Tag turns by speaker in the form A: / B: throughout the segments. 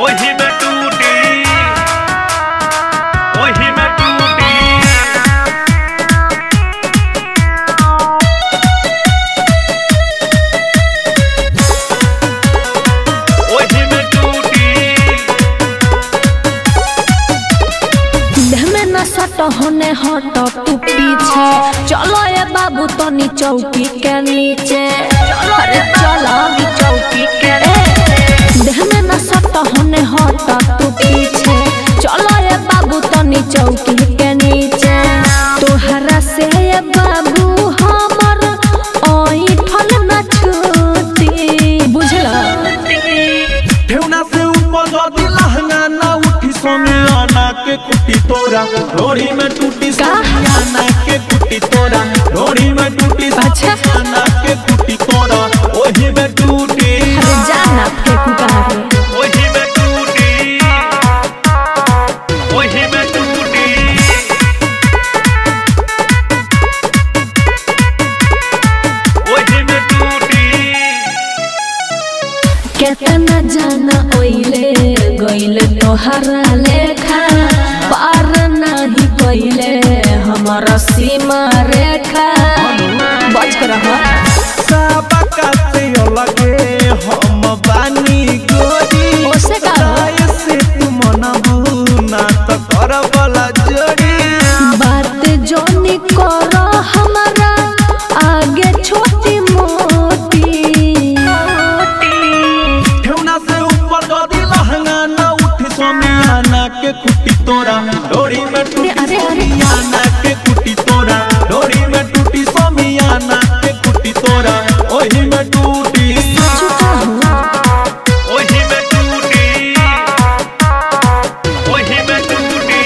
A: ओही में टूटी, ओही में टूटी, ओही में टूटी।
B: देह में न सट होने हट तू पीछे, चलो ये बाबू तनी चौकी के नीचे, अरे चलो चौकी के नीचे। देह में न सट होने हट तू पीछे, चलो ये बाबू तनी चौकी के नीचे। तोहरा से ये बाबू हमर ओइठल न छूटी, बुझला?
C: ठेवना से ऊपर जदी लहंगा ना उठी, सोनियाना के कुटी तोरा डोरी में टूटी, सोनियाना के कुटी तोरा डोरी में टूटी, सोनियाना के कुटी तोरा ओही में टूटी।
B: अरे जाना फेंकू कहाँ पे?
A: ओही में टूटी, ओही में टूटी, ओही में टूटी।
B: केतना जाना ओइले गइले तोहरा लेखा, पार नहीं कइले हमारा सीमा रेखा। बच कर रह
C: सबका से लगे हम बानी गोरी,
B: ओसे का
C: से तू मनबू ना तो करबला जोड़ी।
B: बात जोनी करो हमारा आगे छोटी मोटी।
C: ठेवना से ऊपर जदी लहंगा ना उठी, सोनियाना के कुटी तोरा डोरी में टूटी,
B: अरे, अरे।
C: सोनियाना के कुटी तोरा डोरी में टूटी, सोनियाना के कुटी तोरा ओही में टूटी।
B: झूठा हूँ
A: ओही में टूटी, ओही में टूटी,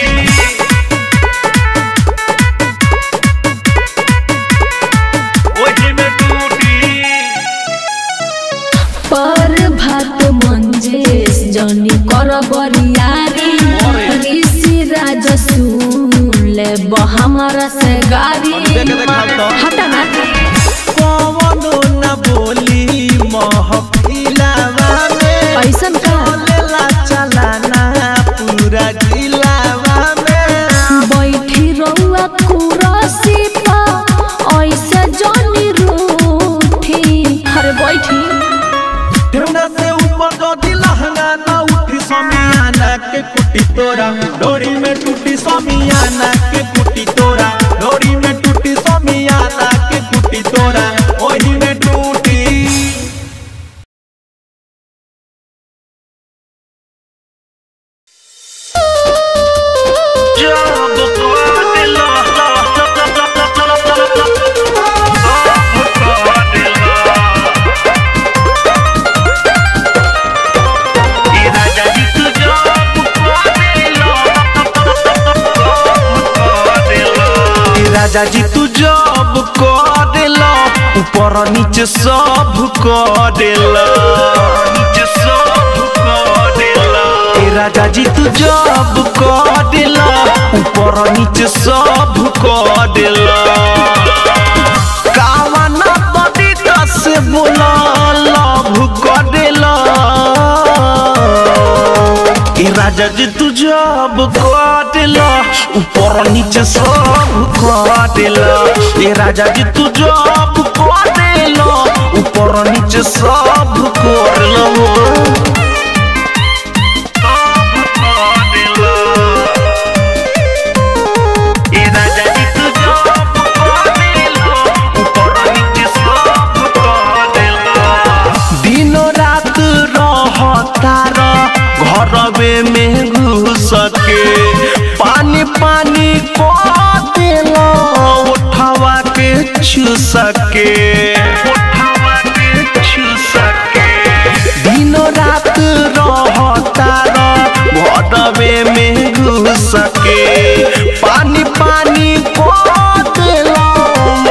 A: ओही में टूटी।
B: पर भात मंजेश जनी कर बरियारी, ऋषि राज सुन ले हमारा से गारी। हटा ना
C: कौनो न बोली महफिलावा में,
B: ऐसन का
C: चलेला चलाना पूरा जिलावा में।
B: बैठी रहुआ कुर्सी पर ऐसे जनी रूठी। अरे बैठी
C: ठेवना से ऊपर जदी लहंगा ना उठी, सोनियाना के कुटी तोरा डोरी में टूटी, सोनियाना के कुटी तोरा डोरी में टूटी, सोनियाना के कुटी तोरा ओही में टूटी। राजा जी तू जब करेला ऊपर नीचे सब करेला, नीचे सब करेला। राजा जी तू जब करेला ऊपर नीचे सब करेला। कावना तरीका से बोला लव करेला। राजा जी तू जब करेला ऊपर नीचे सब करेला। राजा जी तू जब करेला ऊपर नीचे सब करेला। दिनों रात रहतारा घरवे में घुस के, पानी पानी को देला उठावा के चूस के, उठावा के चूस के। दिनों रात रहतारा घरवे में घुस के, पानी पानी को देला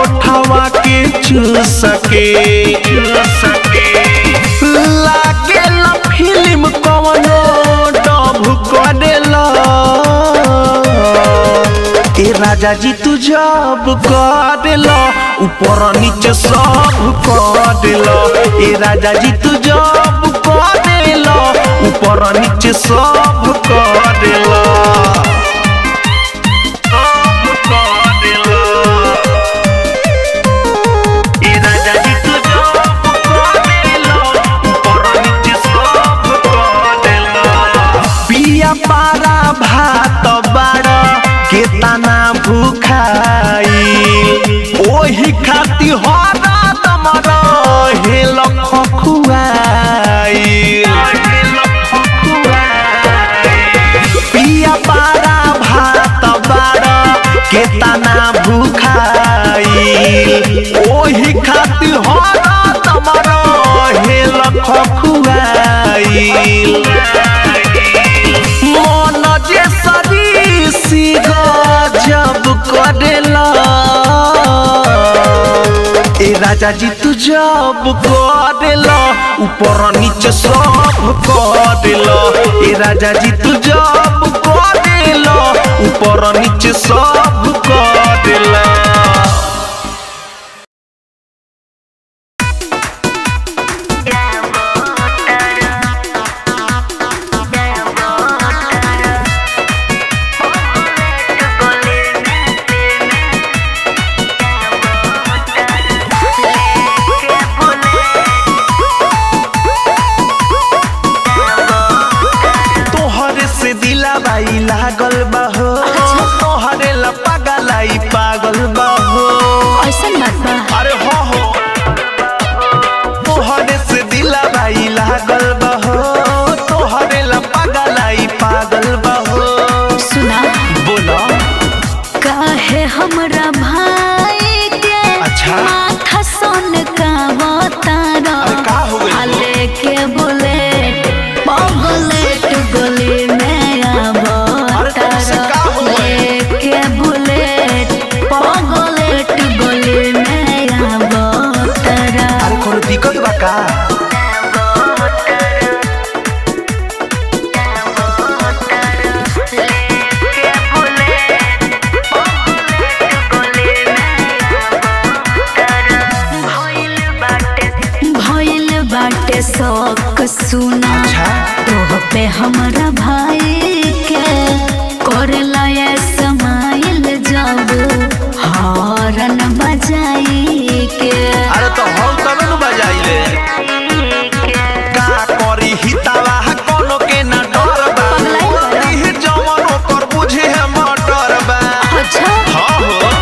C: उठावा के चूस के, चूस के। लागेला फिल्म कवनो डब करेला। राजा जी तू जब करेला ऊपर नीचे सब करेला। राजा जी तू जब करेला ऊपर ऊपर नीचे सब करेला पारा भात बाड़ केतना भूखाई ओही खाती हरा तमर हेल खुआई पिया पारा भात बाड़ केतना भूखाई ओही खाती हरा तमर हेल खुआई जब करेला ए राजा जी तू जब करेला ऊपर नीचे सब करेला ए राजा जी तू जब करेला ऊपर नीचे सब करेला लागल बहो तोहरे ला पागलाई पागल बहो
B: ऐसा बात बा
C: अरे हो तोहरे से दिला भाई लागल बहो तोहरे ला पागलाई पागल बहो
B: सुना
C: बोला
B: काहे हमरा भाई के
C: अच्छा
B: माथा सोन का बतारा
C: अरे का हो गइल
B: आले के बोले पगलेट गली में
C: दिक्कत बा का
B: भइल बाटे शौक सुना तोह पे हमरा भाई के करेला ये समाइल जब हॉर्न बजाई के
C: अरे तो हम तब न बजाइले का करी हितावा कोनो के ना डर बा ई जमनो कर बुझे है मटर बा
B: अच्छा
C: हां हो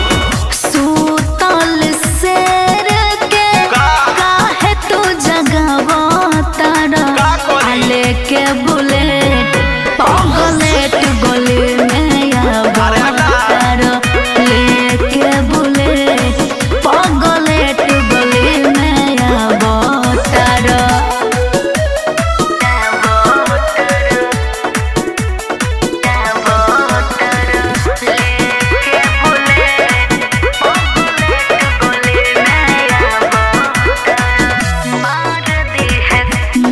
B: सूतल शेर के काहे तू जगावा तारा आले के बुलेट पगलेट गली में आवा तारा लेके बुलेट पगलेट गली में आवा तारा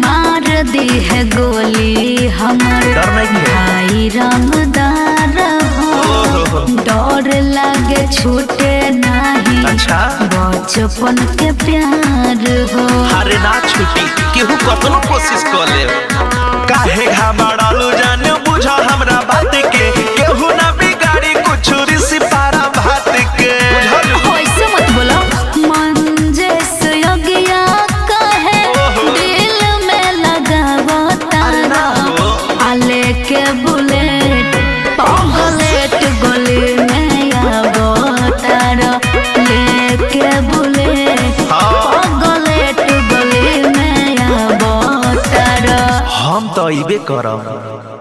B: मार दी है गोली हमर
C: डर नहीं है
B: भाई रंगदार हो डर लागे छूटे नहीं
C: अच्छा
B: बचपन के प्यार हो
C: अरे ना छूटी केहू कतनो कोशिश कर ले काहे घबरालू जाने बुझा हमरा बात के केहू ना बिगाड़ी कुछ रिसी पारा भात के
B: ऐसे मत बोलो मन जैसे योगिया कहे दिल में लगावा तारा आले के बुलेट पगलेट गली में आवा तारा लेके बुलेट पगलेट गली में आवा तारा
C: हम तो इबे करब